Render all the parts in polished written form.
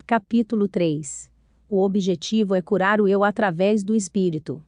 Capítulo 3. O objetivo é curar o eu através do espírito.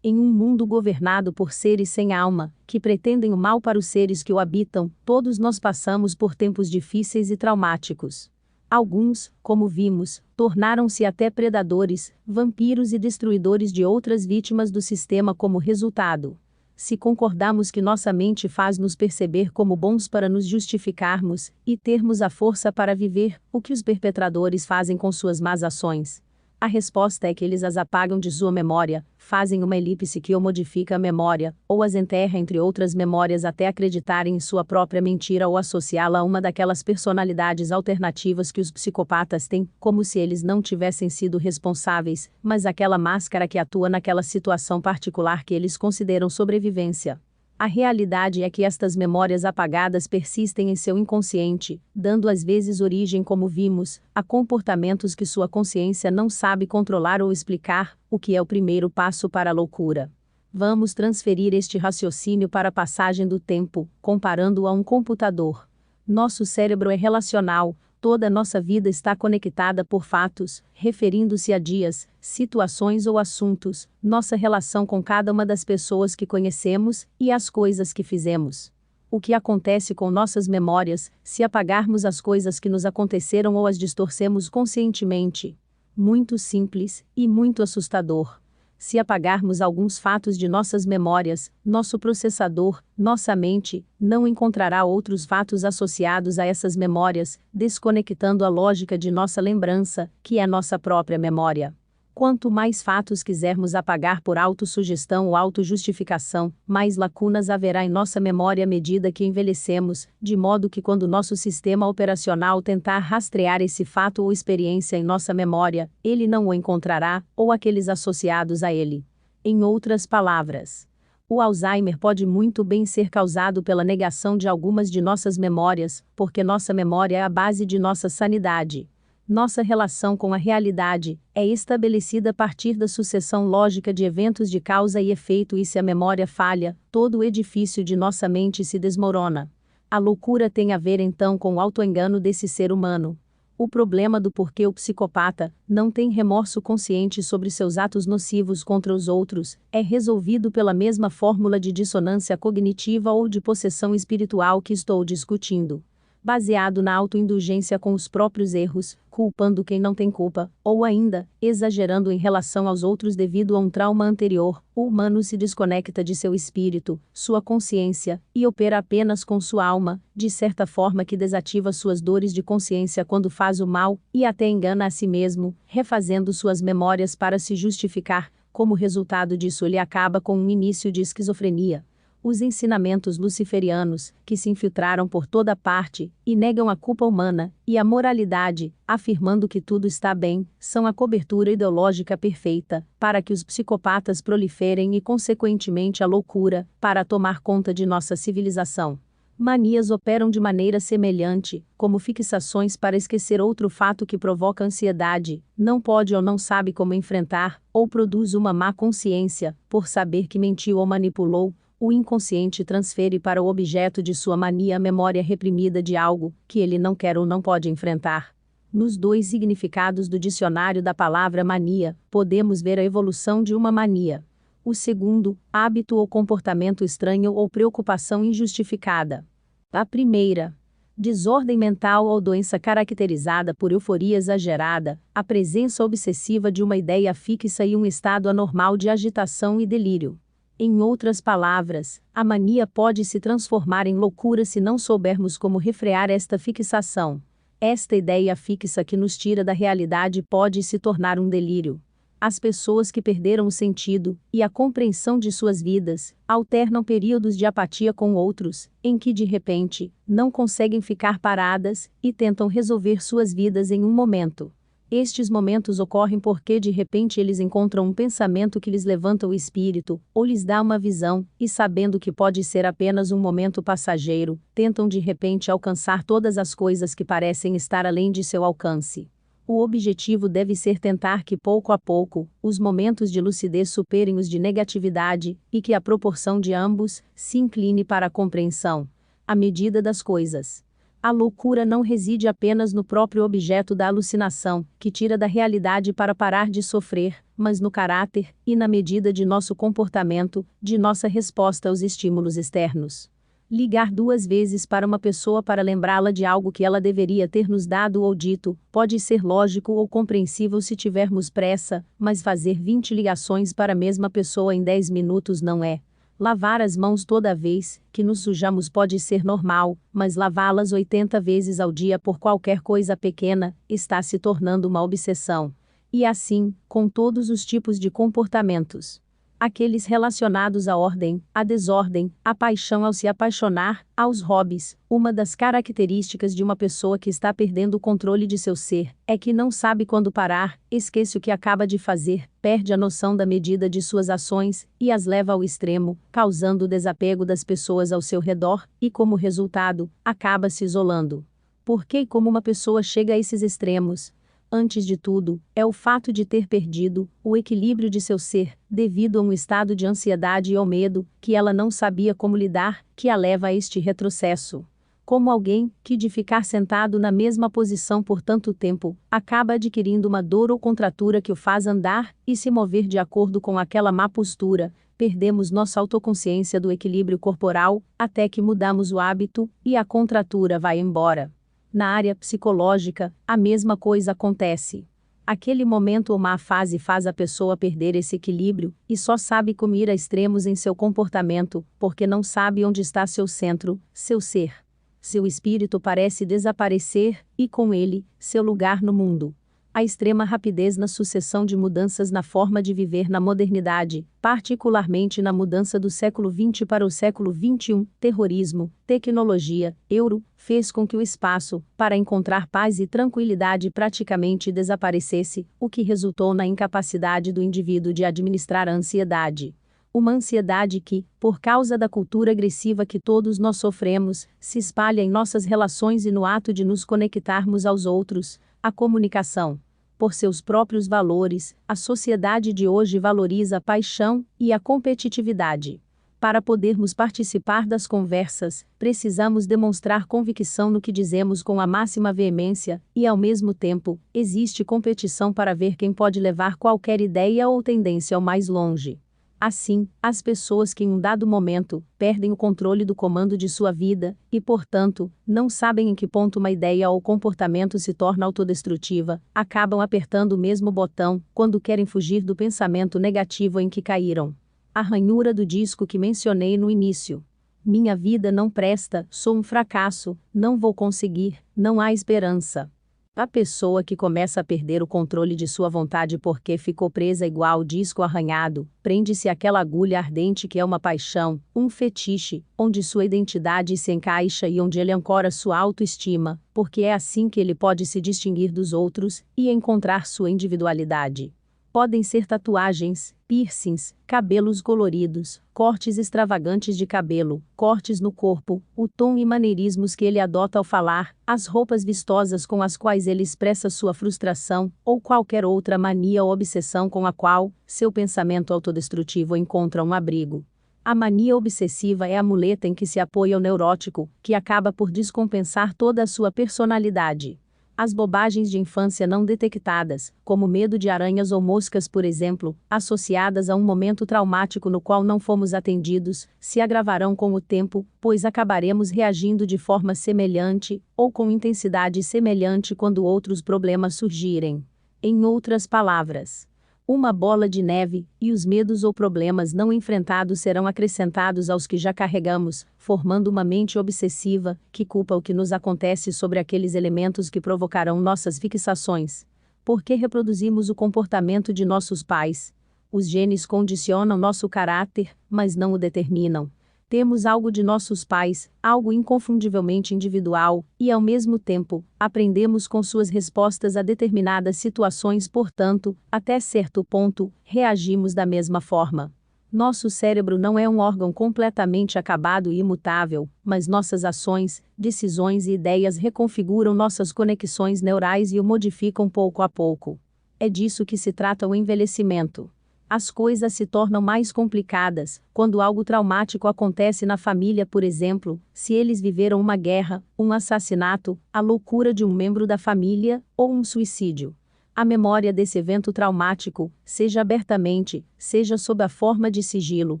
Em um mundo governado por seres sem alma, que pretendem o mal para os seres que o habitam, todos nós passamos por tempos difíceis e traumáticos. Alguns, como vimos, tornaram-se até predadores, vampiros e destruidores de outras vítimas do sistema como resultado. Se concordamos que nossa mente faz-nos perceber como bons para nos justificarmos, e termos a força para viver, o que os perpetradores fazem com suas más ações? A resposta é que eles as apagam de sua memória, fazem uma elipse que ou modifica a memória, ou as enterra entre outras memórias até acreditarem em sua própria mentira ou associá-la a uma daquelas personalidades alternativas que os psicopatas têm, como se eles não tivessem sido responsáveis, mas aquela máscara que atua naquela situação particular que eles consideram sobrevivência. A realidade é que estas memórias apagadas persistem em seu inconsciente, dando às vezes origem, como vimos, a comportamentos que sua consciência não sabe controlar ou explicar, o que é o primeiro passo para a loucura. Vamos transferir este raciocínio para a passagem do tempo, comparando-o a um computador. Nosso cérebro é relacional. Toda a nossa vida está conectada por fatos, referindo-se a dias, situações ou assuntos, nossa relação com cada uma das pessoas que conhecemos, e as coisas que fizemos. O que acontece com nossas memórias, se apagarmos as coisas que nos aconteceram ou as distorcemos conscientemente? Muito simples, e muito assustador. Se apagarmos alguns fatos de nossas memórias, nosso processador, nossa mente, não encontrará outros fatos associados a essas memórias, desconectando a lógica de nossa lembrança, que é nossa própria memória. Quanto mais fatos quisermos apagar por autossugestão ou autojustificação, mais lacunas haverá em nossa memória à medida que envelhecemos, de modo que quando nosso sistema operacional tentar rastrear esse fato ou experiência em nossa memória, ele não o encontrará, ou aqueles associados a ele. Em outras palavras, o Alzheimer pode muito bem ser causado pela negação de algumas de nossas memórias, porque nossa memória é a base de nossa sanidade. Nossa relação com a realidade é estabelecida a partir da sucessão lógica de eventos de causa e efeito, e se a memória falha, todo o edifício de nossa mente se desmorona. A loucura tem a ver então com o autoengano desse ser humano. O problema do porquê o psicopata não tem remorso consciente sobre seus atos nocivos contra os outros é resolvido pela mesma fórmula de dissonância cognitiva ou de possessão espiritual que estou discutindo. Baseado na autoindulgência com os próprios erros, culpando quem não tem culpa, ou ainda, exagerando em relação aos outros devido a um trauma anterior, o humano se desconecta de seu espírito, sua consciência, e opera apenas com sua alma, de certa forma que desativa suas dores de consciência quando faz o mal, e até engana a si mesmo, refazendo suas memórias para se justificar. Como resultado disso, ele acaba com um início de esquizofrenia. Os ensinamentos luciferianos, que se infiltraram por toda parte, e negam a culpa humana, e a moralidade, afirmando que tudo está bem, são a cobertura ideológica perfeita, para que os psicopatas proliferem e consequentemente a loucura, para tomar conta de nossa civilização. Manias operam de maneira semelhante, como fixações para esquecer outro fato que provoca ansiedade, não pode ou não sabe como enfrentar, ou produz uma má consciência, por saber que mentiu ou manipulou. O inconsciente transfere para o objeto de sua mania a memória reprimida de algo que ele não quer ou não pode enfrentar. Nos dois significados do dicionário da palavra mania, podemos ver a evolução de uma mania. O segundo, hábito ou comportamento estranho ou preocupação injustificada. A primeira, desordem mental ou doença caracterizada por euforia exagerada, a presença obsessiva de uma ideia fixa e um estado anormal de agitação e delírio. Em outras palavras, a mania pode se transformar em loucura se não soubermos como refrear esta fixação. Esta ideia fixa que nos tira da realidade pode se tornar um delírio. As pessoas que perderam o sentido e a compreensão de suas vidas alternam períodos de apatia com outros, em que de repente não conseguem ficar paradas e tentam resolver suas vidas em um momento. Estes momentos ocorrem porque de repente eles encontram um pensamento que lhes levanta o espírito, ou lhes dá uma visão, e sabendo que pode ser apenas um momento passageiro, tentam de repente alcançar todas as coisas que parecem estar além de seu alcance. O objetivo deve ser tentar que pouco a pouco, os momentos de lucidez superem os de negatividade, e que a proporção de ambos se incline para a compreensão. A medida das coisas. A loucura não reside apenas no próprio objeto da alucinação, que tira da realidade para parar de sofrer, mas no caráter e na medida de nosso comportamento, de nossa resposta aos estímulos externos. Ligar 2 vezes para uma pessoa para lembrá-la de algo que ela deveria ter nos dado ou dito, pode ser lógico ou compreensível se tivermos pressa, mas fazer 20 ligações para a mesma pessoa em 10 minutos não é. Lavar as mãos toda vez que nos sujamos pode ser normal, mas lavá-las 80 vezes ao dia por qualquer coisa pequena está se tornando uma obsessão. E assim, com todos os tipos de comportamentos. Aqueles relacionados à ordem, à desordem, à paixão ao se apaixonar, aos hobbies. Uma das características de uma pessoa que está perdendo o controle de seu ser é que não sabe quando parar, esquece o que acaba de fazer, perde a noção da medida de suas ações e as leva ao extremo, causando o desapego das pessoas ao seu redor e, como resultado, acaba se isolando. Por que e como uma pessoa chega a esses extremos? Antes de tudo, é o fato de ter perdido o equilíbrio de seu ser, devido a um estado de ansiedade e ao medo, que ela não sabia como lidar, que a leva a este retrocesso. Como alguém que, de ficar sentado na mesma posição por tanto tempo, acaba adquirindo uma dor ou contratura que o faz andar e se mover de acordo com aquela má postura, perdemos nossa autoconsciência do equilíbrio corporal, até que mudamos o hábito e a contratura vai embora. Na área psicológica, a mesma coisa acontece. Aquele momento ou má fase faz a pessoa perder esse equilíbrio, e só sabe como ir a extremos em seu comportamento, porque não sabe onde está seu centro, seu ser. Seu espírito parece desaparecer, e com ele, seu lugar no mundo. A extrema rapidez na sucessão de mudanças na forma de viver na modernidade, particularmente na mudança do século XX para o século XXI, terrorismo, tecnologia, euro, fez com que o espaço, para encontrar paz e tranquilidade praticamente desaparecesse, o que resultou na incapacidade do indivíduo de administrar a ansiedade. Uma ansiedade que, por causa da cultura agressiva que todos nós sofremos, se espalha em nossas relações e no ato de nos conectarmos aos outros. A comunicação. Por seus próprios valores, a sociedade de hoje valoriza a paixão e a competitividade. Para podermos participar das conversas, precisamos demonstrar convicção no que dizemos com a máxima veemência, e ao mesmo tempo, existe competição para ver quem pode levar qualquer ideia ou tendência ao mais longe. Assim, as pessoas que em um dado momento perdem o controle do comando de sua vida e, portanto, não sabem em que ponto uma ideia ou comportamento se torna autodestrutiva, acabam apertando o mesmo botão quando querem fugir do pensamento negativo em que caíram. A ranhura do disco que mencionei no início. Minha vida não presta, sou um fracasso, não vou conseguir, não há esperança. A pessoa que começa a perder o controle de sua vontade porque ficou presa igual disco arranhado, prende-se àquela agulha ardente que é uma paixão, um fetiche, onde sua identidade se encaixa e onde ele ancora sua autoestima, porque é assim que ele pode se distinguir dos outros e encontrar sua individualidade. Podem ser tatuagens, piercings, cabelos coloridos, cortes extravagantes de cabelo, cortes no corpo, o tom e maneirismos que ele adota ao falar, as roupas vistosas com as quais ele expressa sua frustração, ou qualquer outra mania ou obsessão com a qual seu pensamento autodestrutivo encontra um abrigo. A mania obsessiva é a muleta em que se apoia o neurótico, que acaba por descompensar toda a sua personalidade. As bobagens de infância não detectadas, como medo de aranhas ou moscas, por exemplo, associadas a um momento traumático no qual não fomos atendidos, se agravarão com o tempo, pois acabaremos reagindo de forma semelhante, ou com intensidade semelhante quando outros problemas surgirem. Em outras palavras, uma bola de neve, e os medos ou problemas não enfrentados serão acrescentados aos que já carregamos, formando uma mente obsessiva, que culpa o que nos acontece sobre aqueles elementos que provocarão nossas fixações. Por que reproduzimos o comportamento de nossos pais? Os genes condicionam nosso caráter, mas não o determinam. Temos algo de nossos pais, algo inconfundivelmente individual, e ao mesmo tempo, aprendemos com suas respostas a determinadas situações, portanto, até certo ponto, reagimos da mesma forma. Nosso cérebro não é um órgão completamente acabado e imutável, mas nossas ações, decisões e ideias reconfiguram nossas conexões neurais e o modificam pouco a pouco. É disso que se trata o envelhecimento. As coisas se tornam mais complicadas quando algo traumático acontece na família, por exemplo, se eles viveram uma guerra, um assassinato, a loucura de um membro da família ou um suicídio. A memória desse evento traumático, seja abertamente, seja sob a forma de sigilo,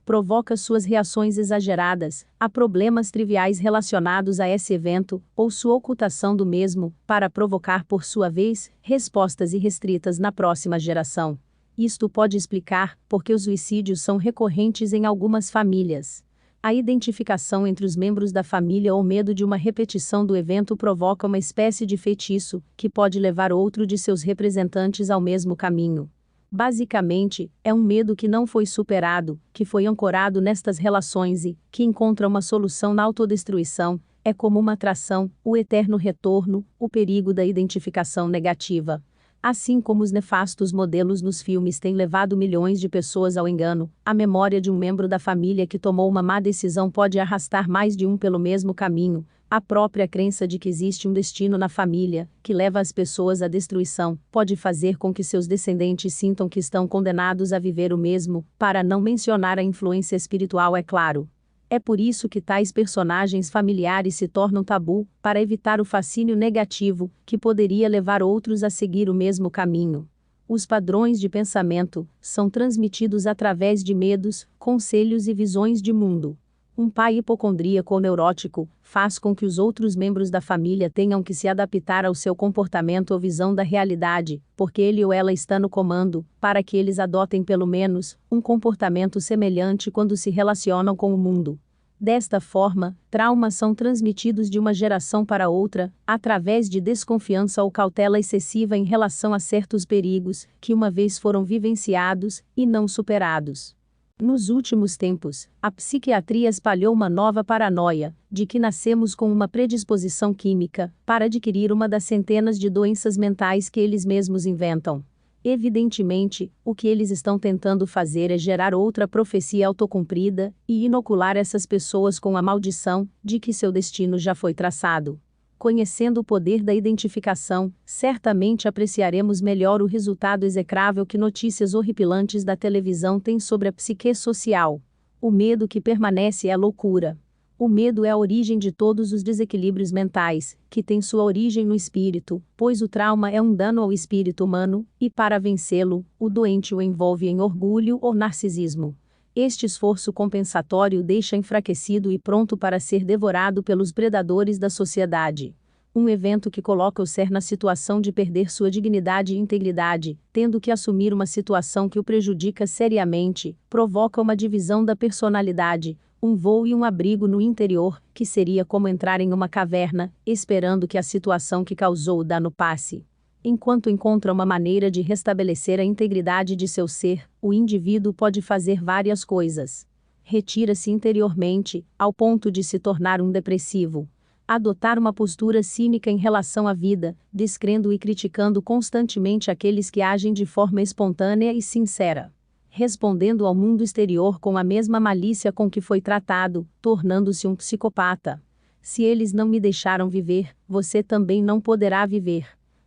provoca suas reações exageradas a problemas triviais relacionados a esse evento, ou sua ocultação do mesmo, para provocar, por sua vez, respostas irrestritas na próxima geração. Isto pode explicar por que os suicídios são recorrentes em algumas famílias. A identificação entre os membros da família ou medo de uma repetição do evento provoca uma espécie de feitiço, que pode levar outro de seus representantes ao mesmo caminho. Basicamente, é um medo que não foi superado, que foi ancorado nestas relações e, que encontra uma solução na autodestruição, é como uma atração, o eterno retorno, o perigo da identificação negativa. Assim como os nefastos modelos nos filmes têm levado milhões de pessoas ao engano, a memória de um membro da família que tomou uma má decisão pode arrastar mais de um pelo mesmo caminho. A própria crença de que existe um destino na família, que leva as pessoas à destruição, pode fazer com que seus descendentes sintam que estão condenados a viver o mesmo, para não mencionar a influência espiritual, é claro. É por isso que tais personagens familiares se tornam tabu, para evitar o fascínio negativo, que poderia levar outros a seguir o mesmo caminho. Os padrões de pensamento são transmitidos através de medos, conselhos e visões de mundo. Um pai hipocondríaco ou neurótico faz com que os outros membros da família tenham que se adaptar ao seu comportamento ou visão da realidade, porque ele ou ela está no comando, para que eles adotem pelo menos um comportamento semelhante quando se relacionam com o mundo. Desta forma, traumas são transmitidos de uma geração para outra, através de desconfiança ou cautela excessiva em relação a certos perigos, que uma vez foram vivenciados e não superados. Nos últimos tempos, a psiquiatria espalhou uma nova paranoia, de que nascemos com uma predisposição química, para adquirir uma das centenas de doenças mentais que eles mesmos inventam. Evidentemente, o que eles estão tentando fazer é gerar outra profecia autocumprida, e inocular essas pessoas com a maldição, de que seu destino já foi traçado. Conhecendo o poder da identificação, certamente apreciaremos melhor o resultado execrável que notícias horripilantes da televisão têm sobre a psique social. O medo que permanece é a loucura. O medo é a origem de todos os desequilíbrios mentais, que têm sua origem no espírito, pois o trauma é um dano ao espírito humano, e para vencê-lo, o doente o envolve em orgulho ou narcisismo. Este esforço compensatório o deixa enfraquecido e pronto para ser devorado pelos predadores da sociedade. Um evento que coloca o ser na situação de perder sua dignidade e integridade, tendo que assumir uma situação que o prejudica seriamente, provoca uma divisão da personalidade, um voo e um abrigo no interior, que seria como entrar em uma caverna, esperando que a situação que causou o dano passe. Enquanto encontra uma maneira de restabelecer a integridade de seu ser, o indivíduo pode fazer várias coisas. Retira-se interiormente, ao ponto de se tornar um depressivo. Adotar uma postura cínica em relação à vida, descrendo e criticando constantemente aqueles que agem de forma espontânea e sincera. Respondendo ao mundo exterior com a mesma malícia com que foi tratado, tornando-se um psicopata. Se eles não me deixaram viver, você também não poderá viver.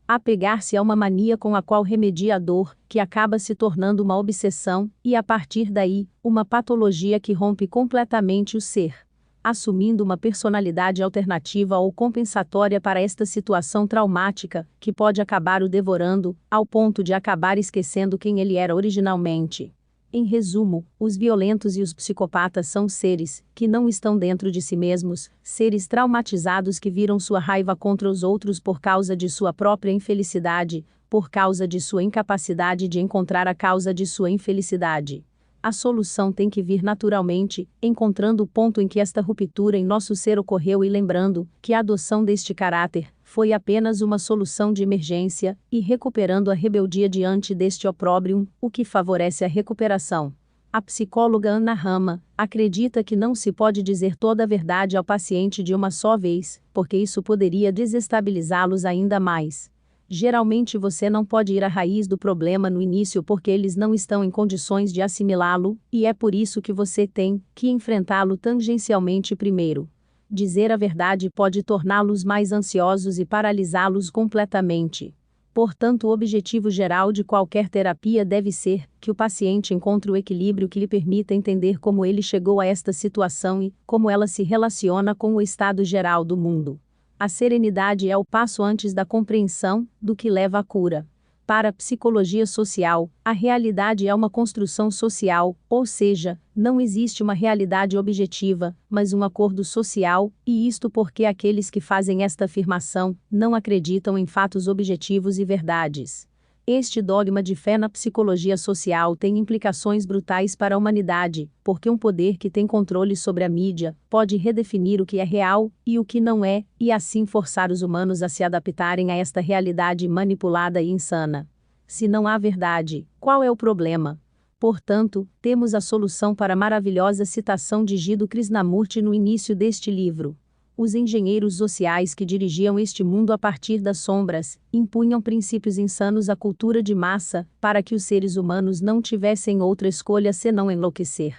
Apegar-se a uma mania com a qual remedia a dor, que acaba se tornando uma obsessão, e a partir daí, uma patologia que rompe completamente o ser. Assumindo uma personalidade alternativa ou compensatória para esta situação traumática, que pode acabar o devorando, ao ponto de acabar esquecendo quem ele era originalmente. Em resumo, os violentos e os psicopatas são seres que não estão dentro de si mesmos, seres traumatizados que viram sua raiva contra os outros por causa de sua própria infelicidade, por causa de sua incapacidade de encontrar a causa de sua infelicidade. A solução tem que vir naturalmente, encontrando o ponto em que esta ruptura em nosso ser ocorreu e lembrando que a adoção deste caráter foi apenas uma solução de emergência, e recuperando a rebeldia diante deste opróbrio, o que favorece a recuperação. A psicóloga Ana Rama acredita que não se pode dizer toda a verdade ao paciente de uma só vez, porque isso poderia desestabilizá-los ainda mais. Geralmente você não pode ir à raiz do problema no início porque eles não estão em condições de assimilá-lo, e é por isso que você tem que enfrentá-lo tangencialmente primeiro. Dizer a verdade pode torná-los mais ansiosos e paralisá-los completamente. Portanto, o objetivo geral de qualquer terapia deve ser que o paciente encontre o equilíbrio que lhe permita entender como ele chegou a esta situação e como ela se relaciona com o estado geral do mundo. A serenidade é o passo antes da compreensão do que leva à cura. Para a psicologia social, a realidade é uma construção social, ou seja, não existe uma realidade objetiva, mas um acordo social, e isto porque aqueles que fazem esta afirmação não acreditam em fatos objetivos e verdades. Este dogma de fé na psicologia social tem implicações brutais para a humanidade, porque um poder que tem controle sobre a mídia pode redefinir o que é real e o que não é, e assim forçar os humanos a se adaptarem a esta realidade manipulada e insana. Se não há verdade, qual é o problema? Portanto, temos a solução para a maravilhosa citação de Jiddu Krishnamurti no início deste livro. Os engenheiros sociais que dirigiam este mundo a partir das sombras, impunham princípios insanos à cultura de massa, para que os seres humanos não tivessem outra escolha senão enlouquecer.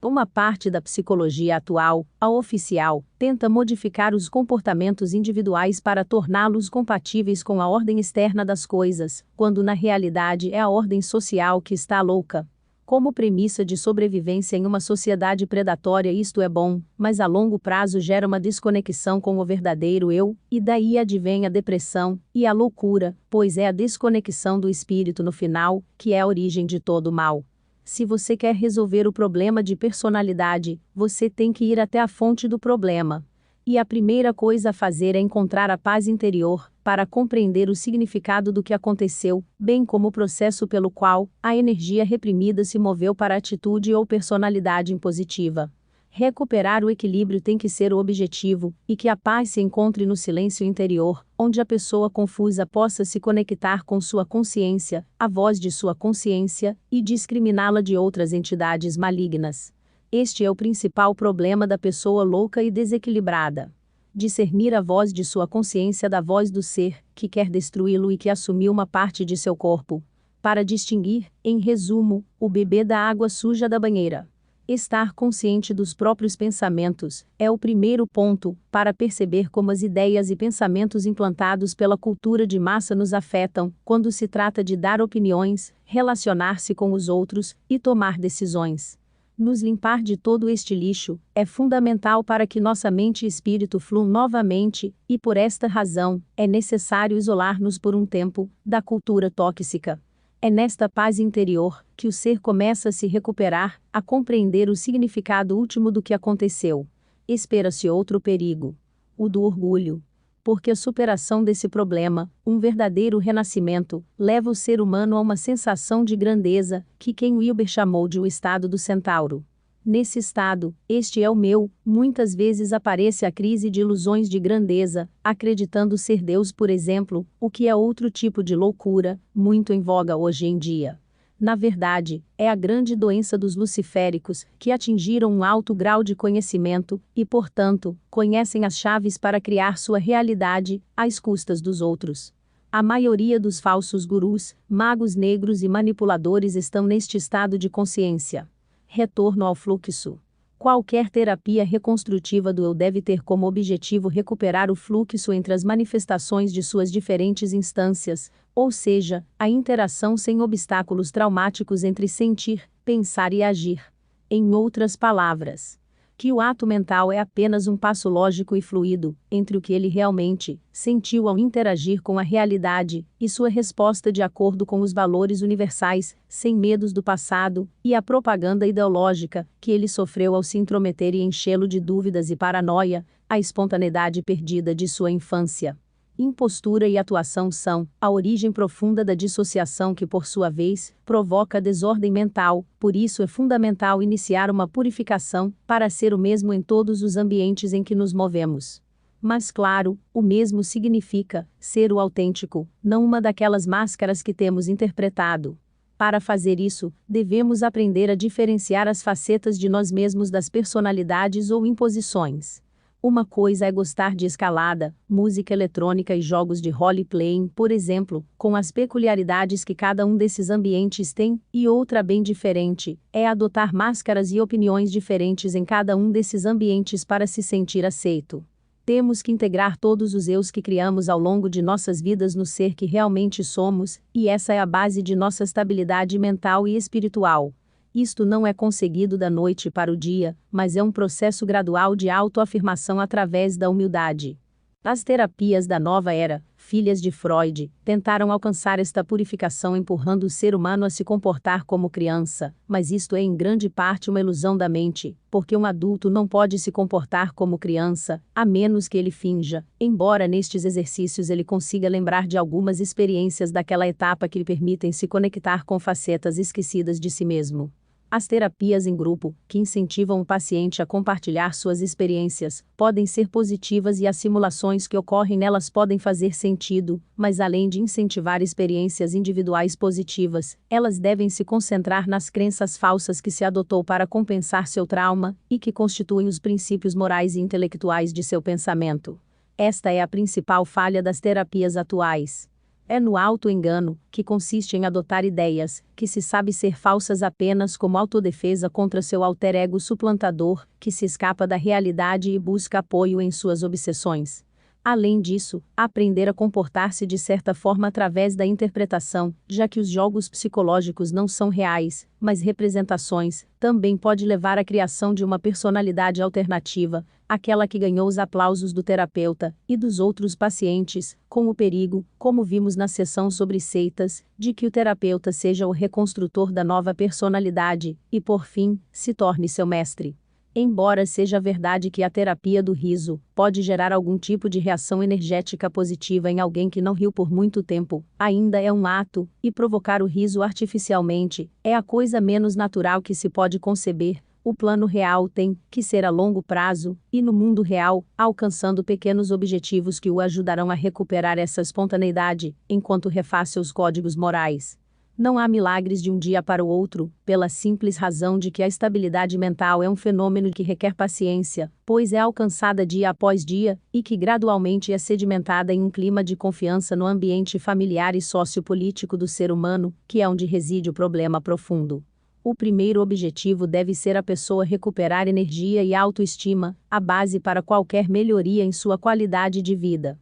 Uma parte da psicologia atual, a oficial, tenta modificar os comportamentos individuais para torná-los compatíveis com a ordem externa das coisas, quando na realidade é a ordem social que está louca. Como premissa de sobrevivência em uma sociedade predatória, isto é bom, mas a longo prazo gera uma desconexão com o verdadeiro eu, e daí advém a depressão e a loucura, pois é a desconexão do espírito no final que é a origem de todo o mal. Se você quer resolver o problema de personalidade, você tem que ir até a fonte do problema. E a primeira coisa a fazer é encontrar a paz interior, para compreender o significado do que aconteceu, bem como o processo pelo qual a energia reprimida se moveu para a atitude ou personalidade impositiva. Recuperar o equilíbrio tem que ser o objetivo, e que a paz se encontre no silêncio interior, onde a pessoa confusa possa se conectar com sua consciência, a voz de sua consciência, e discriminá-la de outras entidades malignas. Este é o principal problema da pessoa louca e desequilibrada. Discernir a voz de sua consciência da voz do ser, que quer destruí-lo e que assumiu uma parte de seu corpo. Para distinguir, em resumo, o bebê da água suja da banheira. Estar consciente dos próprios pensamentos é o primeiro ponto para perceber como as ideias e pensamentos implantados pela cultura de massa nos afetam, quando se trata de dar opiniões, relacionar-se com os outros e tomar decisões. Nos limpar de todo este lixo é fundamental para que nossa mente e espírito fluam novamente, e por esta razão, é necessário isolar-nos por um tempo da cultura tóxica. É nesta paz interior que o ser começa a se recuperar, a compreender o significado último do que aconteceu. Espera-se outro perigo: o do orgulho. Porque a superação desse problema, um verdadeiro renascimento, leva o ser humano a uma sensação de grandeza, que Ken Wilber chamou de o estado do centauro. Nesse estado, este é o meu, muitas vezes aparece a crise de ilusões de grandeza, acreditando ser Deus, por exemplo, o que é outro tipo de loucura, muito em voga hoje em dia. Na verdade, é a grande doença dos luciféricos, que atingiram um alto grau de conhecimento, e portanto, conhecem as chaves para criar sua realidade, às custas dos outros. A maioria dos falsos gurus, magos negros e manipuladores estão neste estado de consciência. Retorno ao fluxo. Qualquer terapia reconstrutiva do eu deve ter como objetivo recuperar o fluxo entre as manifestações de suas diferentes instâncias, ou seja, a interação sem obstáculos traumáticos entre sentir, pensar e agir. Em outras palavras, que o ato mental é apenas um passo lógico e fluido entre o que ele realmente sentiu ao interagir com a realidade e sua resposta de acordo com os valores universais, sem medos do passado, e a propaganda ideológica que ele sofreu ao se intrometer e enchê-lo de dúvidas e paranoia, a espontaneidade perdida de sua infância. Impostura e atuação são a origem profunda da dissociação que, por sua vez, provoca desordem mental, por isso é fundamental iniciar uma purificação, para ser o mesmo em todos os ambientes em que nos movemos. Mas claro, o mesmo significa ser o autêntico, não uma daquelas máscaras que temos interpretado. Para fazer isso, devemos aprender a diferenciar as facetas de nós mesmos das personalidades ou imposições. Uma coisa é gostar de escalada, música eletrônica e jogos de role-playing, por exemplo, com as peculiaridades que cada um desses ambientes tem, e outra bem diferente, é adotar máscaras e opiniões diferentes em cada um desses ambientes para se sentir aceito. Temos que integrar todos os eus que criamos ao longo de nossas vidas no ser que realmente somos, e essa é a base de nossa estabilidade mental e espiritual. Isto não é conseguido da noite para o dia, mas é um processo gradual de autoafirmação através da humildade. As terapias da nova era, filhas de Freud, tentaram alcançar esta purificação empurrando o ser humano a se comportar como criança, mas isto é em grande parte uma ilusão da mente, porque um adulto não pode se comportar como criança, a menos que ele finja, embora nestes exercícios ele consiga lembrar de algumas experiências daquela etapa que lhe permitem se conectar com facetas esquecidas de si mesmo. As terapias em grupo, que incentivam o paciente a compartilhar suas experiências, podem ser positivas e as simulações que ocorrem nelas podem fazer sentido, mas além de incentivar experiências individuais positivas, elas devem se concentrar nas crenças falsas que se adotou para compensar seu trauma e que constituem os princípios morais e intelectuais de seu pensamento. Esta é a principal falha das terapias atuais. É no auto-engano, que consiste em adotar ideias, que se sabe ser falsas apenas como autodefesa contra seu alter ego suplantador, que se escapa da realidade e busca apoio em suas obsessões. Além disso, aprender a comportar-se de certa forma através da interpretação, já que os jogos psicológicos não são reais, mas representações, também pode levar à criação de uma personalidade alternativa, aquela que ganhou os aplausos do terapeuta e dos outros pacientes, com o perigo, como vimos na sessão sobre seitas, de que o terapeuta seja o reconstrutor da nova personalidade e, por fim, se torne seu mestre. Embora seja verdade que a terapia do riso pode gerar algum tipo de reação energética positiva em alguém que não riu por muito tempo, ainda é um ato, e provocar o riso artificialmente é a coisa menos natural que se pode conceber. O plano real tem que ser a longo prazo, e no mundo real, alcançando pequenos objetivos que o ajudarão a recuperar essa espontaneidade, enquanto refaz seus códigos morais. Não há milagres de um dia para o outro, pela simples razão de que a estabilidade mental é um fenômeno que requer paciência, pois é alcançada dia após dia, e que gradualmente é sedimentada em um clima de confiança no ambiente familiar e sociopolítico do ser humano, que é onde reside o problema profundo. O primeiro objetivo deve ser a pessoa recuperar energia e autoestima, a base para qualquer melhoria em sua qualidade de vida.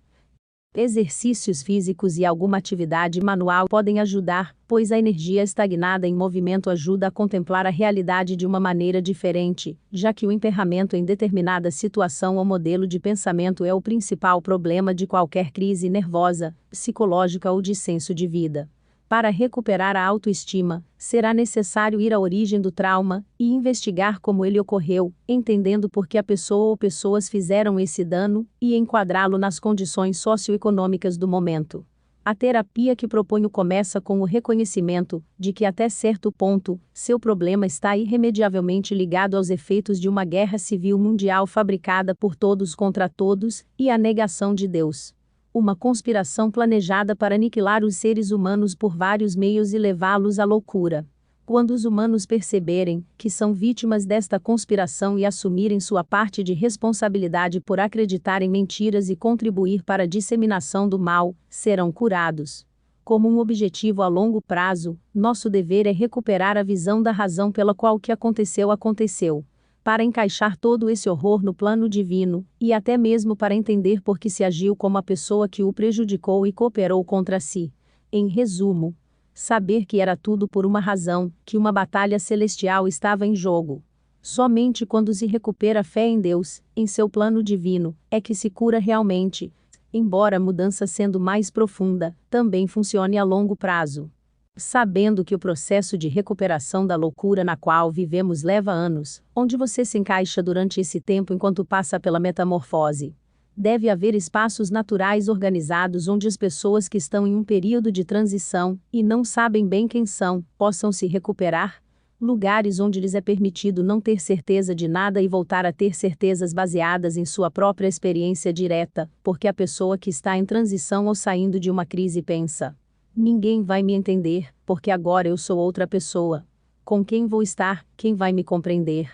Exercícios físicos e alguma atividade manual podem ajudar, pois a energia estagnada em movimento ajuda a contemplar a realidade de uma maneira diferente, já que o emperramento em determinada situação ou modelo de pensamento é o principal problema de qualquer crise nervosa, psicológica ou de senso de vida. Para recuperar a autoestima, será necessário ir à origem do trauma e investigar como ele ocorreu, entendendo por que a pessoa ou pessoas fizeram esse dano e enquadrá-lo nas condições socioeconômicas do momento. A terapia que proponho começa com o reconhecimento de que até certo ponto, seu problema está irremediavelmente ligado aos efeitos de uma guerra civil mundial fabricada por todos contra todos e a negação de Deus. Uma conspiração planejada para aniquilar os seres humanos por vários meios e levá-los à loucura. Quando os humanos perceberem que são vítimas desta conspiração e assumirem sua parte de responsabilidade por acreditar em mentiras e contribuir para a disseminação do mal, serão curados. Como um objetivo a longo prazo, nosso dever é recuperar a visão da razão pela qual o que aconteceu. Para encaixar todo esse horror no plano divino, e até mesmo para entender por que se agiu como a pessoa que o prejudicou e cooperou contra si. Em resumo, saber que era tudo por uma razão, que uma batalha celestial estava em jogo. Somente quando se recupera a fé em Deus, em seu plano divino, é que se cura realmente, embora a mudança sendo mais profunda, também funcione a longo prazo. Sabendo que o processo de recuperação da loucura na qual vivemos leva anos, onde você se encaixa durante esse tempo enquanto passa pela metamorfose? Deve haver espaços naturais organizados onde as pessoas que estão em um período de transição, e não sabem bem quem são, possam se recuperar? Lugares onde lhes é permitido não ter certeza de nada e voltar a ter certezas baseadas em sua própria experiência direta, porque a pessoa que está em transição ou saindo de uma crise pensa: ninguém vai me entender, porque agora eu sou outra pessoa. Com quem vou estar, quem vai me compreender?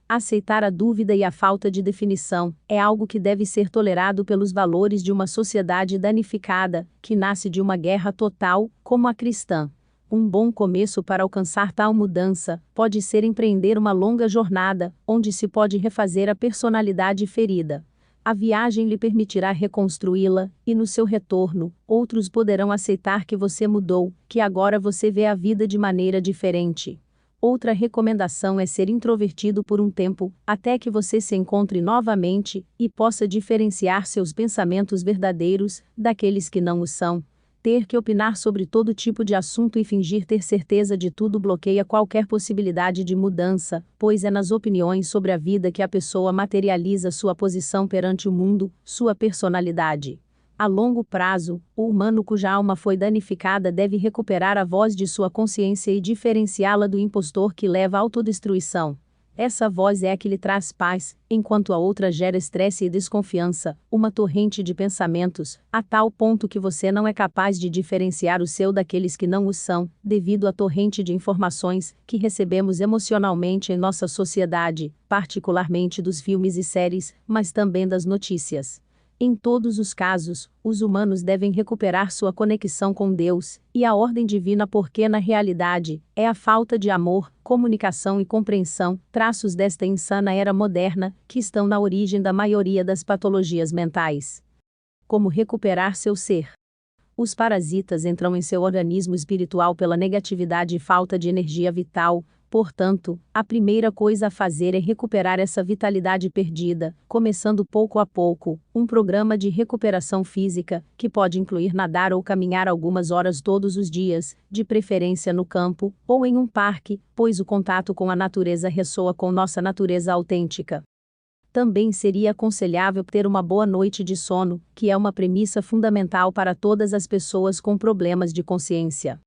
Aceitar a dúvida e a falta de definição é algo que deve ser tolerado pelos valores de uma sociedade danificada, que nasce de uma guerra total, como a cristã. Um bom começo para alcançar tal mudança pode ser empreender uma longa jornada, onde se pode refazer a personalidade ferida. A viagem lhe permitirá reconstruí-la, e no seu retorno, outros poderão aceitar que você mudou, que agora você vê a vida de maneira diferente. Outra recomendação é ser introvertido por um tempo, até que você se encontre novamente e possa diferenciar seus pensamentos verdadeiros daqueles que não o são. Ter que opinar sobre todo tipo de assunto e fingir ter certeza de tudo bloqueia qualquer possibilidade de mudança, pois é nas opiniões sobre a vida que a pessoa materializa sua posição perante o mundo, sua personalidade. A longo prazo, o humano cuja alma foi danificada deve recuperar a voz de sua consciência e diferenciá-la do impostor que leva à autodestruição. Essa voz é a que lhe traz paz, enquanto a outra gera estresse e desconfiança, uma torrente de pensamentos, a tal ponto que você não é capaz de diferenciar o seu daqueles que não o são, devido à torrente de informações que recebemos emocionalmente em nossa sociedade, particularmente dos filmes e séries, mas também das notícias. Em todos os casos, os humanos devem recuperar sua conexão com Deus e a ordem divina porque na realidade, é a falta de amor, comunicação e compreensão, traços desta insana era moderna, que estão na origem da maioria das patologias mentais. Como recuperar seu ser? Os parasitas entram em seu organismo espiritual pela negatividade e falta de energia vital. Portanto, a primeira coisa a fazer é recuperar essa vitalidade perdida, começando pouco a pouco, um programa de recuperação física, que pode incluir nadar ou caminhar algumas horas todos os dias, de preferência no campo, ou em um parque, pois o contato com a natureza ressoa com nossa natureza autêntica. Também seria aconselhável ter uma boa noite de sono, que é uma premissa fundamental para todas as pessoas com problemas de consciência.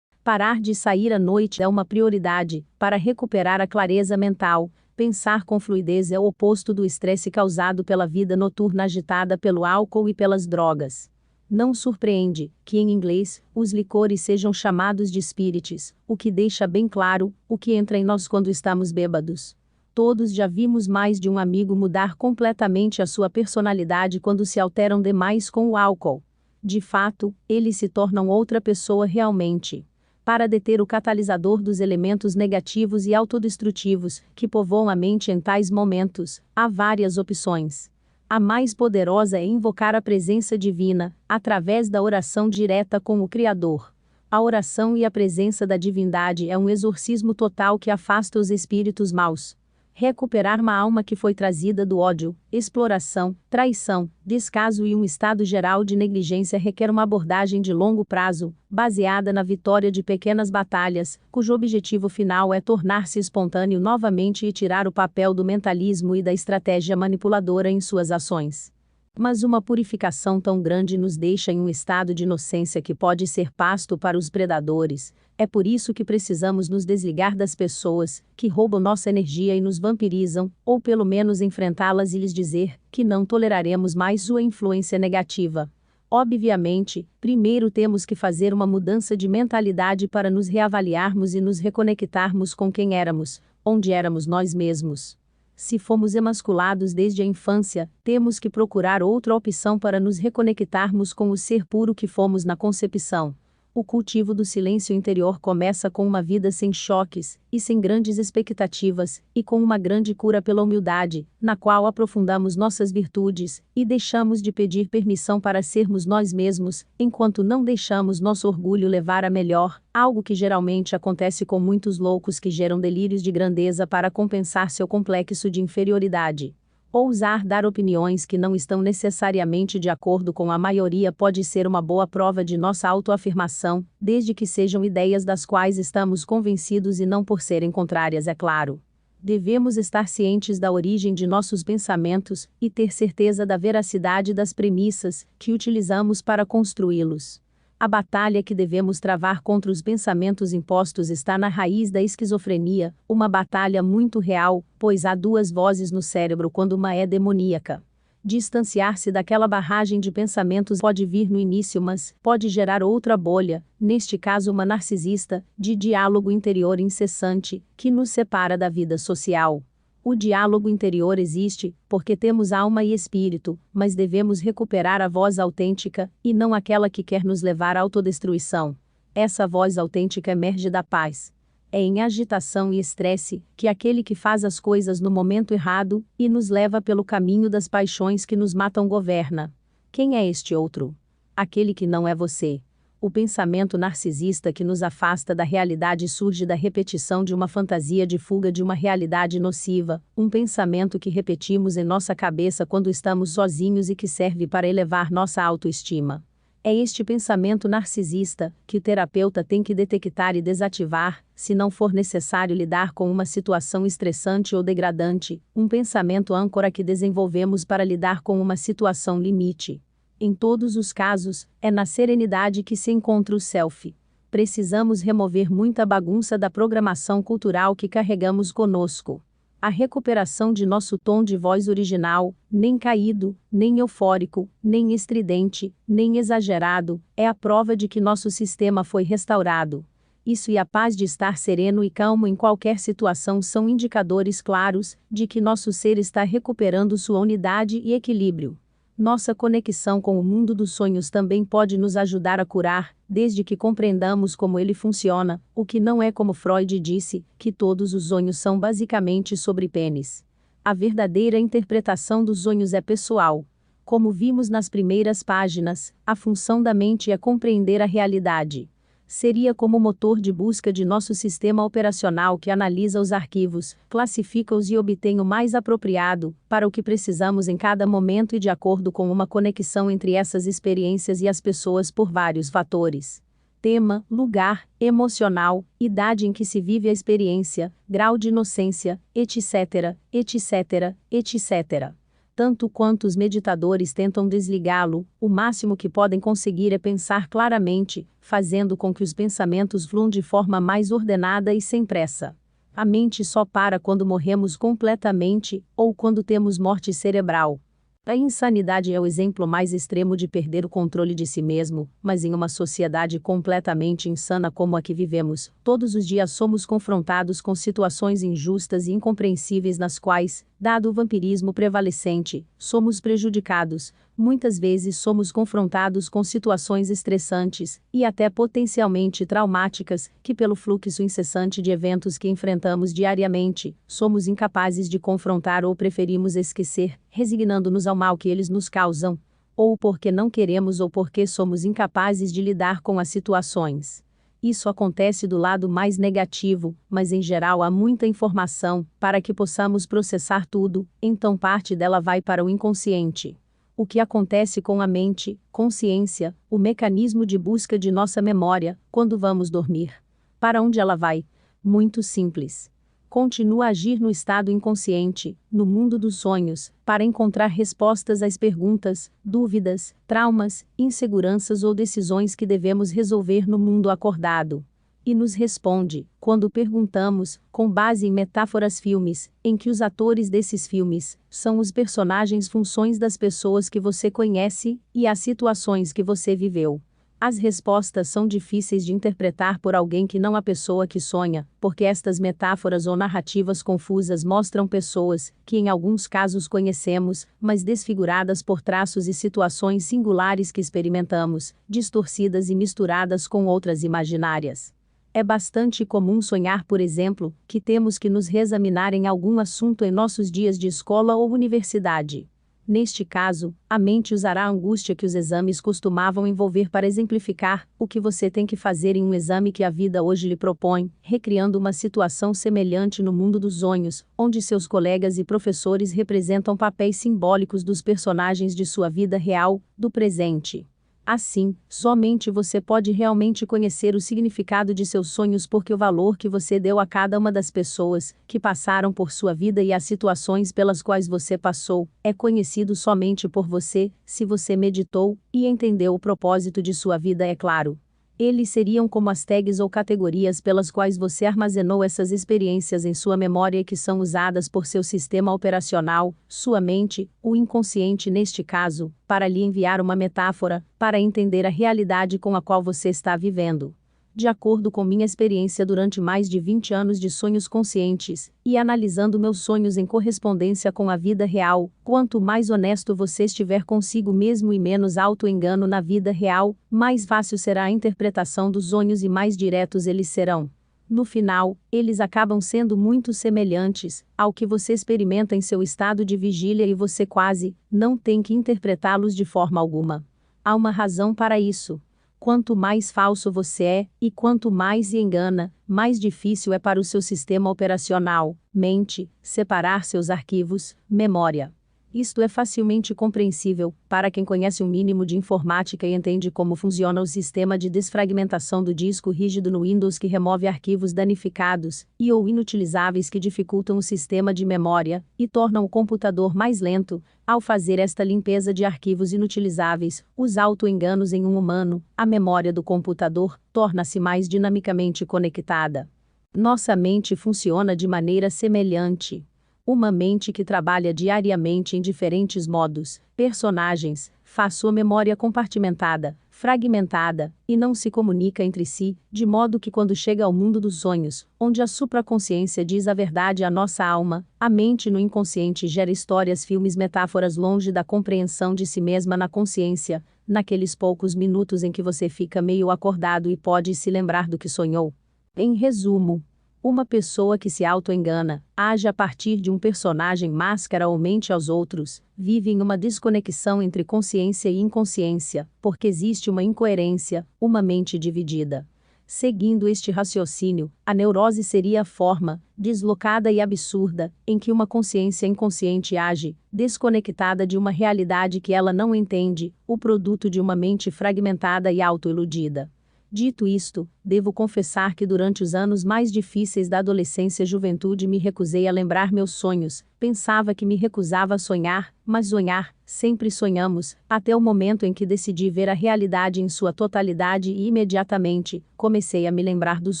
Parar de sair à noite é uma prioridade, para recuperar a clareza mental. Pensar com fluidez é o oposto do estresse causado pela vida noturna agitada pelo álcool e pelas drogas. Não surpreende que, em inglês, os licores sejam chamados de spirits, o que deixa bem claro o que entra em nós quando estamos bêbados. Todos já vimos mais de um amigo mudar completamente a sua personalidade quando se alteram demais com o álcool. De fato, eles se tornam outra pessoa realmente. Para deter o catalisador dos elementos negativos e autodestrutivos que povoam a mente em tais momentos, há várias opções. A mais poderosa é invocar a presença divina, através da oração direta com o Criador. A oração e a presença da divindade é um exorcismo total que afasta os espíritos maus. Recuperar uma alma que foi trazida do ódio, exploração, traição, descaso e um estado geral de negligência requer uma abordagem de longo prazo, baseada na vitória de pequenas batalhas, cujo objetivo final é tornar-se espontâneo novamente e tirar o papel do mentalismo e da estratégia manipuladora em suas ações. Mas uma purificação tão grande nos deixa em um estado de inocência que pode ser pasto para os predadores. É por isso que precisamos nos desligar das pessoas que roubam nossa energia e nos vampirizam, ou pelo menos enfrentá-las e lhes dizer que não toleraremos mais sua influência negativa. Obviamente, primeiro temos que fazer uma mudança de mentalidade para nos reavaliarmos e nos reconectarmos com quem éramos, onde éramos nós mesmos. Se fomos emasculados desde a infância, temos que procurar outra opção para nos reconectarmos com o ser puro que fomos na concepção. O cultivo do silêncio interior começa com uma vida sem choques, e sem grandes expectativas, e com uma grande cura pela humildade, na qual aprofundamos nossas virtudes, e deixamos de pedir permissão para sermos nós mesmos, enquanto não deixamos nosso orgulho levar a melhor, algo que geralmente acontece com muitos loucos que geram delírios de grandeza para compensar seu complexo de inferioridade. Ousar dar opiniões que não estão necessariamente de acordo com a maioria pode ser uma boa prova de nossa autoafirmação, desde que sejam ideias das quais estamos convencidos e não por serem contrárias, é claro. Devemos estar cientes da origem de nossos pensamentos e ter certeza da veracidade das premissas que utilizamos para construí-los. A batalha que devemos travar contra os pensamentos impostos está na raiz da esquizofrenia, uma batalha muito real, pois há duas vozes no cérebro quando uma é demoníaca. Distanciar-se daquela barragem de pensamentos pode vir no início, mas pode gerar outra bolha, neste caso uma narcisista, de diálogo interior incessante, que nos separa da vida social. O diálogo interior existe, porque temos alma e espírito, mas devemos recuperar a voz autêntica, e não aquela que quer nos levar à autodestruição. Essa voz autêntica emerge da paz. É em agitação e estresse que aquele que faz as coisas no momento errado e nos leva pelo caminho das paixões que nos matam governa. Quem é este outro? Aquele que não é você. O pensamento narcisista que nos afasta da realidade surge da repetição de uma fantasia de fuga de uma realidade nociva, um pensamento que repetimos em nossa cabeça quando estamos sozinhos e que serve para elevar nossa autoestima. É este pensamento narcisista que o terapeuta tem que detectar e desativar, se não for necessário lidar com uma situação estressante ou degradante, um pensamento âncora que desenvolvemos para lidar com uma situação limite. Em todos os casos, é na serenidade que se encontra o self. Precisamos remover muita bagunça da programação cultural que carregamos conosco. A recuperação de nosso tom de voz original, nem caído, nem eufórico, nem estridente, nem exagerado, é a prova de que nosso sistema foi restaurado. Isso e a paz de estar sereno e calmo em qualquer situação são indicadores claros de que nosso ser está recuperando sua unidade e equilíbrio. Nossa conexão com o mundo dos sonhos também pode nos ajudar a curar, desde que compreendamos como ele funciona, o que não é como Freud disse, que todos os sonhos são basicamente sobre pênis. A verdadeira interpretação dos sonhos é pessoal. Como vimos nas primeiras páginas, a função da mente é compreender a realidade. Seria como o motor de busca de nosso sistema operacional que analisa os arquivos, classifica-os e obtém o mais apropriado, para o que precisamos em cada momento e de acordo com uma conexão entre essas experiências e as pessoas por vários fatores. Tema, lugar, emocional, idade em que se vive a experiência, grau de inocência, etc., etc., etc. Tanto quanto os meditadores tentam desligá-lo, o máximo que podem conseguir é pensar claramente, fazendo com que os pensamentos fluam de forma mais ordenada e sem pressa. A mente só para quando morremos completamente, ou quando temos morte cerebral. A insanidade é o exemplo mais extremo de perder o controle de si mesmo, mas em uma sociedade completamente insana como a que vivemos, todos os dias somos confrontados com situações injustas e incompreensíveis nas quais, dado o vampirismo prevalecente, somos prejudicados. Muitas vezes somos confrontados com situações estressantes, e até potencialmente traumáticas, que pelo fluxo incessante de eventos que enfrentamos diariamente, somos incapazes de confrontar ou preferimos esquecer, resignando-nos ao mal que eles nos causam, ou porque não queremos ou porque somos incapazes de lidar com as situações. Isso acontece do lado mais negativo, mas em geral há muita informação, para que possamos processar tudo, então parte dela vai para o inconsciente. O que acontece com a mente, consciência, o mecanismo de busca de nossa memória, quando vamos dormir? Para onde ela vai? Muito simples. Continua a agir no estado inconsciente, no mundo dos sonhos, para encontrar respostas às perguntas, dúvidas, traumas, inseguranças ou decisões que devemos resolver no mundo acordado. E nos responde, quando perguntamos, com base em metáforas filmes, em que os atores desses filmes são os personagens funções das pessoas que você conhece e as situações que você viveu. As respostas são difíceis de interpretar por alguém que não a pessoa que sonha, porque estas metáforas ou narrativas confusas mostram pessoas, que em alguns casos conhecemos, mas desfiguradas por traços e situações singulares que experimentamos, distorcidas e misturadas com outras imaginárias. É bastante comum sonhar, por exemplo, que temos que nos reexaminar em algum assunto em nossos dias de escola ou universidade. Neste caso, a mente usará a angústia que os exames costumavam envolver para exemplificar o que você tem que fazer em um exame que a vida hoje lhe propõe, recriando uma situação semelhante no mundo dos sonhos, onde seus colegas e professores representam papéis simbólicos dos personagens de sua vida real, do presente. Assim, somente você pode realmente conhecer o significado de seus sonhos porque o valor que você deu a cada uma das pessoas que passaram por sua vida e as situações pelas quais você passou, é conhecido somente por você, se você meditou e entendeu o propósito de sua vida, é claro. Eles seriam como as tags ou categorias pelas quais você armazenou essas experiências em sua memória e que são usadas por seu sistema operacional, sua mente, o inconsciente neste caso, para lhe enviar uma metáfora, para entender a realidade com a qual você está vivendo. De acordo com minha experiência durante mais de 20 anos de sonhos conscientes, e analisando meus sonhos em correspondência com a vida real, quanto mais honesto você estiver consigo mesmo e menos auto-engano na vida real, mais fácil será a interpretação dos sonhos e mais diretos eles serão. No final, eles acabam sendo muito semelhantes ao que você experimenta em seu estado de vigília e você quase não tem que interpretá-los de forma alguma. Há uma razão para isso. Quanto mais falso você é, e quanto mais se engana, mais difícil é para o seu sistema operacional, mente, separar seus arquivos, memória. Isto é facilmente compreensível para quem conhece um mínimo de informática e entende como funciona o sistema de desfragmentação do disco rígido no Windows que remove arquivos danificados e ou inutilizáveis que dificultam o sistema de memória e tornam o computador mais lento. Ao fazer esta limpeza de arquivos inutilizáveis, os auto-enganos em um humano, a memória do computador torna-se mais dinamicamente conectada. Nossa mente funciona de maneira semelhante. Uma mente que trabalha diariamente em diferentes modos, personagens, faz sua memória compartimentada, fragmentada, e não se comunica entre si, de modo que quando chega ao mundo dos sonhos, onde a supraconsciência diz a verdade à nossa alma, a mente no inconsciente gera histórias, filmes, metáforas longe da compreensão de si mesma na consciência, naqueles poucos minutos em que você fica meio acordado e pode se lembrar do que sonhou. Em resumo, uma pessoa que se auto-engana, age a partir de um personagem máscara ou mente aos outros, vive em uma desconexão entre consciência e inconsciência, porque existe uma incoerência, uma mente dividida. Seguindo este raciocínio, a neurose seria a forma, deslocada e absurda, em que uma consciência inconsciente age, desconectada de uma realidade que ela não entende, o produto de uma mente fragmentada e auto-iludida. Dito isto, devo confessar que durante os anos mais difíceis da adolescência e juventude me recusei a lembrar meus sonhos, pensava que me recusava a sonhar, mas sonhar, sempre sonhamos, até o momento em que decidi ver a realidade em sua totalidade e imediatamente, comecei a me lembrar dos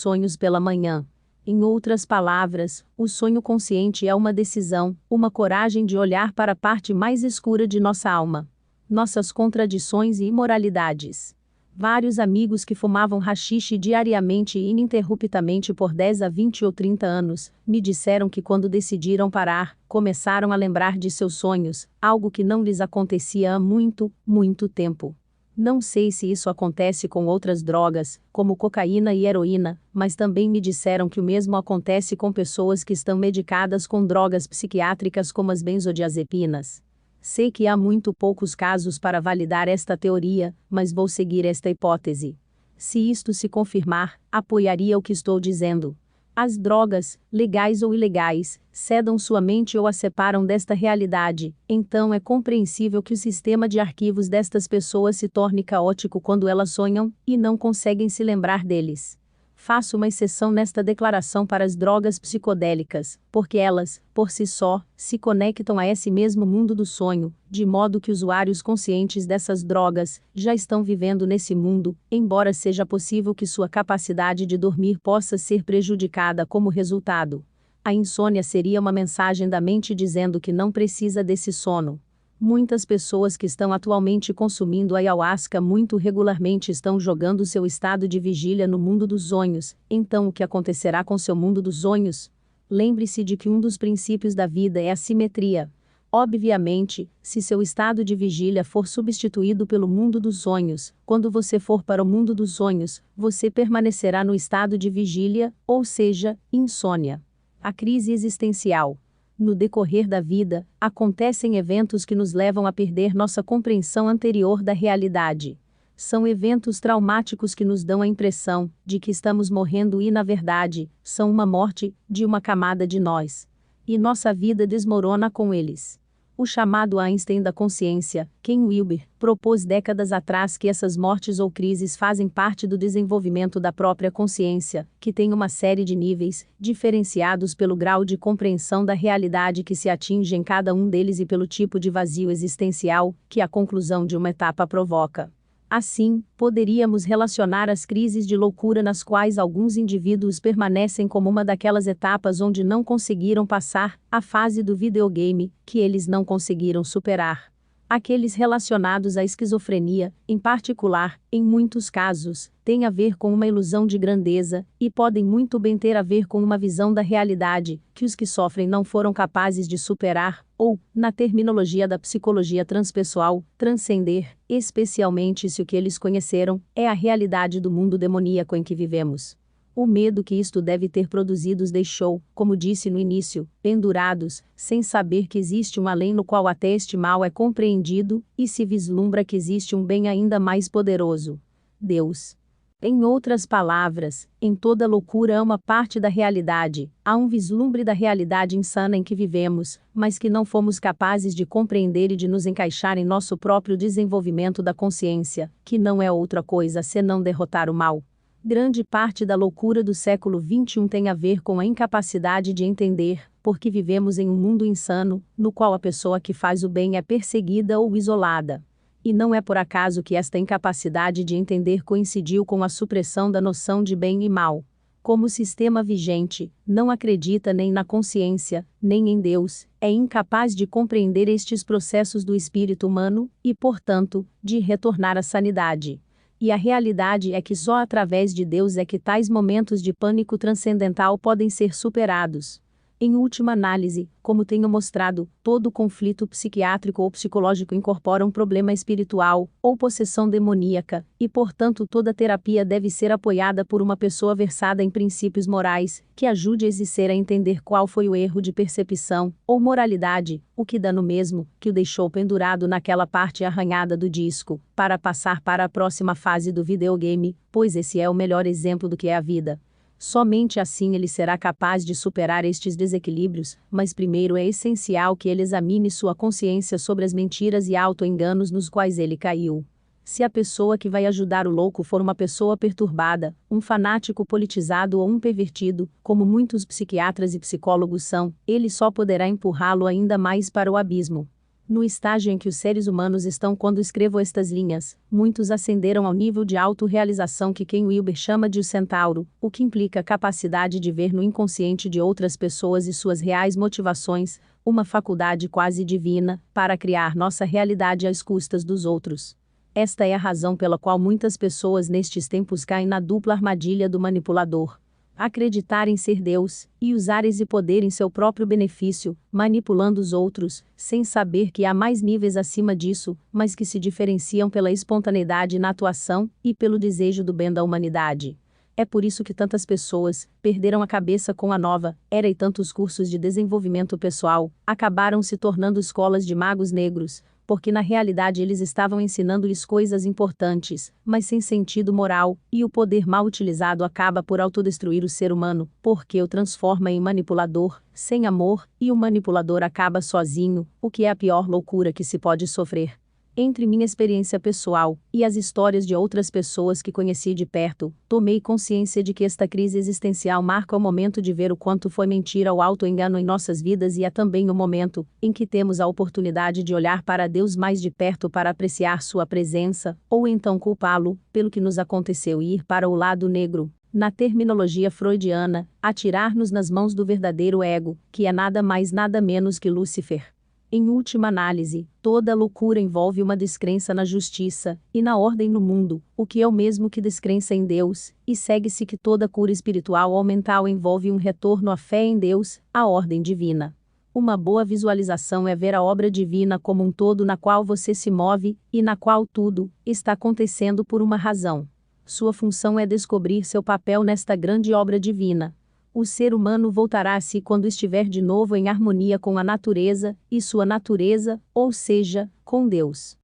sonhos pela manhã. Em outras palavras, o sonho consciente é uma decisão, uma coragem de olhar para a parte mais escura de nossa alma. Nossas contradições e imoralidades. Vários amigos que fumavam haxixe diariamente e ininterruptamente por 10 a 20 ou 30 anos, me disseram que quando decidiram parar, começaram a lembrar de seus sonhos, algo que não lhes acontecia há muito, muito tempo. Não sei se isso acontece com outras drogas, como cocaína e heroína, mas também me disseram que o mesmo acontece com pessoas que estão medicadas com drogas psiquiátricas como as benzodiazepinas. Sei que há muito poucos casos para validar esta teoria, mas vou seguir esta hipótese. Se isto se confirmar, apoiaria o que estou dizendo. As drogas, legais ou ilegais, sedam sua mente ou a separam desta realidade, então é compreensível que o sistema de arquivos destas pessoas se torne caótico quando elas sonham, e não conseguem se lembrar deles. Faço uma exceção nesta declaração para as drogas psicodélicas, porque elas, por si só, se conectam a esse mesmo mundo do sonho, de modo que usuários conscientes dessas drogas já estão vivendo nesse mundo, embora seja possível que sua capacidade de dormir possa ser prejudicada como resultado. A insônia seria uma mensagem da mente dizendo que não precisa desse sono. Muitas pessoas que estão atualmente consumindo ayahuasca muito regularmente estão jogando seu estado de vigília no mundo dos sonhos. Então, o que acontecerá com seu mundo dos sonhos? Lembre-se de que um dos princípios da vida é a simetria. Obviamente, se seu estado de vigília for substituído pelo mundo dos sonhos, quando você for para o mundo dos sonhos, você permanecerá no estado de vigília, ou seja, insônia. A crise existencial. No decorrer da vida, acontecem eventos que nos levam a perder nossa compreensão anterior da realidade. São eventos traumáticos que nos dão a impressão de que estamos morrendo e, na verdade, são uma morte de uma camada de nós. E nossa vida desmorona com eles. O chamado Einstein da consciência, Ken Wilber, propôs décadas atrás que essas mortes ou crises fazem parte do desenvolvimento da própria consciência, que tem uma série de níveis, diferenciados pelo grau de compreensão da realidade que se atinge em cada um deles e pelo tipo de vazio existencial que a conclusão de uma etapa provoca. Assim, poderíamos relacionar as crises de loucura nas quais alguns indivíduos permanecem como uma daquelas etapas onde não conseguiram passar a fase do videogame, que eles não conseguiram superar. Aqueles relacionados à esquizofrenia, em particular, em muitos casos, têm a ver com uma ilusão de grandeza, e podem muito bem ter a ver com uma visão da realidade, que os que sofrem não foram capazes de superar, ou, na terminologia da psicologia transpessoal, transcender, especialmente se o que eles conheceram é a realidade do mundo demoníaco em que vivemos. O medo que isto deve ter produzido os deixou, como disse no início, pendurados, sem saber que existe um além no qual até este mal é compreendido, e se vislumbra que existe um bem ainda mais poderoso: Deus. Em outras palavras, em toda loucura há uma parte da realidade, há um vislumbre da realidade insana em que vivemos, mas que não fomos capazes de compreender e de nos encaixar em nosso próprio desenvolvimento da consciência, que não é outra coisa senão derrotar o mal. Grande parte da loucura do século XXI tem a ver com a incapacidade de entender, porque vivemos em um mundo insano, no qual a pessoa que faz o bem é perseguida ou isolada. E não é por acaso que esta incapacidade de entender coincidiu com a supressão da noção de bem e mal. Como o sistema vigente não acredita nem na consciência, nem em Deus, é incapaz de compreender estes processos do espírito humano, e, portanto, de retornar à sanidade. E a realidade é que só através de Deus é que tais momentos de pânico transcendental podem ser superados. Em última análise, como tenho mostrado, todo conflito psiquiátrico ou psicológico incorpora um problema espiritual, ou possessão demoníaca, e portanto toda terapia deve ser apoiada por uma pessoa versada em princípios morais, que ajude esse ser a entender qual foi o erro de percepção, ou moralidade, o que dá no mesmo, que o deixou pendurado naquela parte arranhada do disco, para passar para a próxima fase do videogame, pois esse é o melhor exemplo do que é a vida. Somente assim ele será capaz de superar estes desequilíbrios, mas primeiro é essencial que ele examine sua consciência sobre as mentiras e auto-enganos nos quais ele caiu. Se a pessoa que vai ajudar o louco for uma pessoa perturbada, um fanático politizado ou um pervertido, como muitos psiquiatras e psicólogos são, ele só poderá empurrá-lo ainda mais para o abismo. No estágio em que os seres humanos estão quando escrevo estas linhas, muitos ascenderam ao nível de autorrealização que Ken Wilber chama de o centauro, o que implica a capacidade de ver no inconsciente de outras pessoas e suas reais motivações, uma faculdade quase divina, para criar nossa realidade às custas dos outros. Esta é a razão pela qual muitas pessoas nestes tempos caem na dupla armadilha do manipulador. Acreditar em ser Deus, e usar esse poder em seu próprio benefício, manipulando os outros, sem saber que há mais níveis acima disso, mas que se diferenciam pela espontaneidade na atuação, e pelo desejo do bem da humanidade. É por isso que tantas pessoas perderam a cabeça com a nova era e tantos cursos de desenvolvimento pessoal acabaram se tornando escolas de magos negros, porque na realidade eles estavam ensinando-lhes coisas importantes, mas sem sentido moral, e o poder mal utilizado acaba por autodestruir o ser humano, porque o transforma em manipulador, sem amor, e o manipulador acaba sozinho, o que é a pior loucura que se pode sofrer. Entre minha experiência pessoal e as histórias de outras pessoas que conheci de perto, tomei consciência de que esta crise existencial marca o momento de ver o quanto foi mentira ou auto-engano em nossas vidas e é também o momento em que temos a oportunidade de olhar para Deus mais de perto para apreciar sua presença, ou então culpá-lo pelo que nos aconteceu e ir para o lado negro. Na terminologia freudiana, atirar-nos nas mãos do verdadeiro ego, que é nada mais nada menos que Lúcifer. Em última análise, toda loucura envolve uma descrença na justiça e na ordem no mundo, o que é o mesmo que descrença em Deus, e segue-se que toda cura espiritual ou mental envolve um retorno à fé em Deus, a ordem divina. Uma boa visualização é ver a obra divina como um todo na qual você se move, e na qual tudo está acontecendo por uma razão. Sua função é descobrir seu papel nesta grande obra divina. O ser humano voltará a si quando estiver de novo em harmonia com a natureza, e sua natureza, ou seja, com Deus.